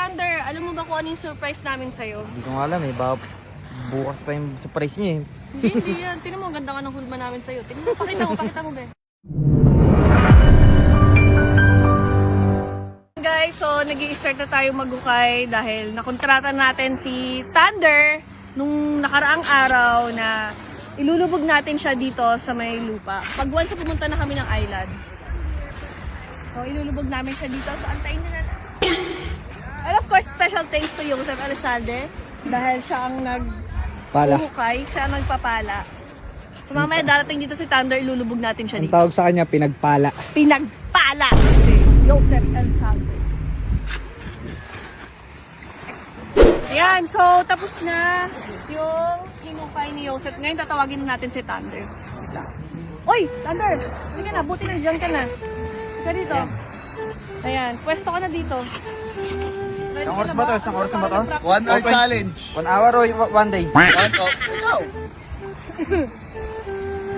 Thunder, alam mo ba kung ano yung surprise namin sa'yo? Hindi ko nga alam eh. Baka bukas pa yung surprise niyo eh. Hindi yan. Tinan mo, ang ganda ka ng hulma namin sa'yo. Tinan mo, pakita mo, be. Guys, so nag-i-start na tayo maghukay dahil nakontrata natin si Thunder nung nakaraang araw na ilulubog natin siya dito sa may lupa. Pag once na pumunta na kami ng island, so ilulubog namin siya dito. So antayin na natin. And of course, special thanks to Joseph Elizalde dahil siya ang nag-uhukay, siya ang nagpapala. So mamaya darating dito si Thunder, ilulubog natin siya Ang dito. tawag sa kanya, pinagpala. Pinagpala si Joseph Elizalde. Ayan, so tapos na yung hinukay ni Joseph. Ngayon tatawagin natin si Thunder. Oy, Thunder! Sige na, buti nandiyan ka na. Ika dito. Ayan, pwesto ka na dito. Ready Isang ka oras na ba to? Isang oras na ba to? 1 hour challenge. 1 hour o 1 day? Ikaw.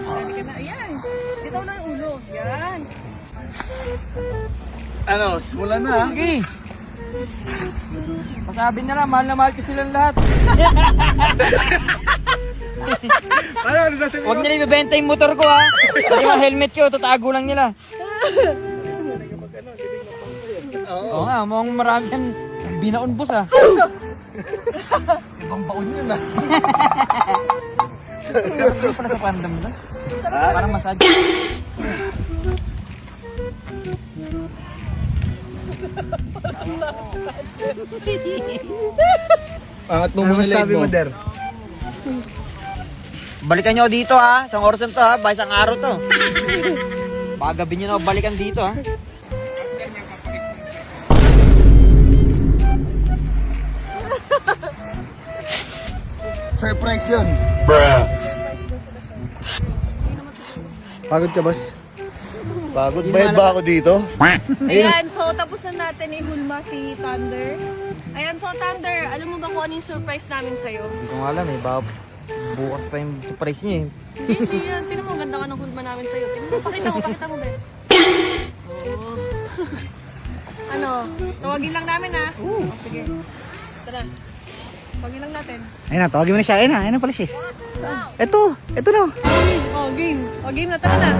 Ready ka na. Ayan. Dito na yung ulo. Ayan. Ano, simulan na. Sige! Pasabi na lang, mahal na mahal ko silang lahat. Ano sasabihin Huwag nila ibibenta yung motor ko ha. Pati yung helmet ko, tatago lang nila. Oo nga, mukhang marami yan. Binaon boss ha. Ibang baon yun ah. Ano pala sa pandam na? Parang massage. Angat mo muna leg mo. Der? Balikan nyo dito ha. Isang oras na to ha. Baka isang araw to. Baka gabi nyo na ako balikan dito ha. Surprise yun. Pagod ka, boss? Pagod ba ako dito? Ayan, so tapos na natin ihulma si Thunder. Ayan, so Thunder, alam mo ba kung ano yung surprise namin sa'yo? Hindi ko nga alam eh. Baka bukas pa yung surprise niyo eh. Hindi yan. Tinan mo, ang ganda ka ng hulma namin sa'yo. Tinan mo, pakita mo, be. Oo. Ano, tawagin lang namin ha. Oh, sige. Tara. Tawagin lang natin. Ayun na, tawagin mo na siya. Ayun na pala siya. Ito na. Oh, game. Oh, game na. Tara na.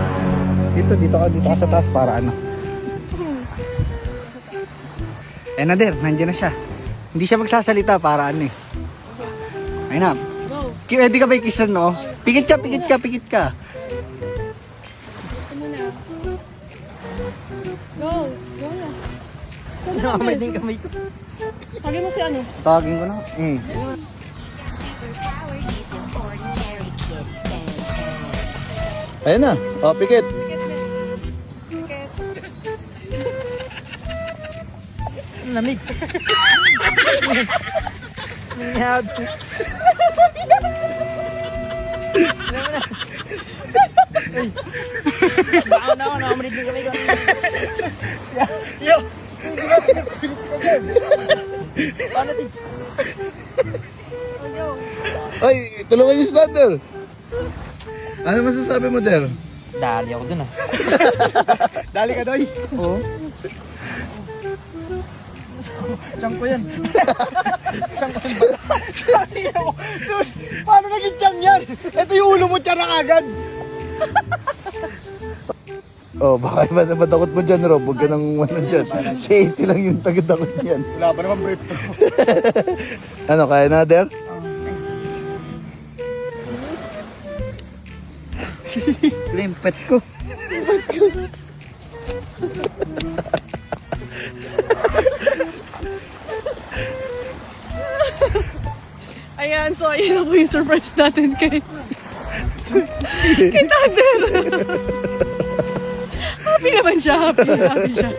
Dito ka sa taas para ano. Ayun na, Der, nandiyan na siya. Hindi siya magsasalita para ano eh. Ayun na. Go. Ready ka ba ikisan, no? Pikit ka. Ito muna. Go. Go na. Nakamay din kamay ko. Tawagin mo si ano? Tawagin ko na. Ayun na. O, pikit. Ang lamig. Mingyad. Baka na ako, nakamay din kamay ko. Yo! Paano din? Ay, tulungan niyo si Thunder. Ano masasabi mo, Der? Dali ako dun ah. Dali ka, Doy. Oo. Tiyang ko yan. Tiyang ko yan. Dude, paano naging tiyang yan? Ito yung ulo mo, tiyan na agad. Oh, baka iba na matakot mo dyan, Rob. Huwag ka nang ano dyan. Si 80 lang yung taga-takot niyan. Wala pa naman brief. Ano, kaya na, Der? Limpet ko. Ayan, so ayun na po yung surprise natin kay Thunder. Happy naman siya, happy siya.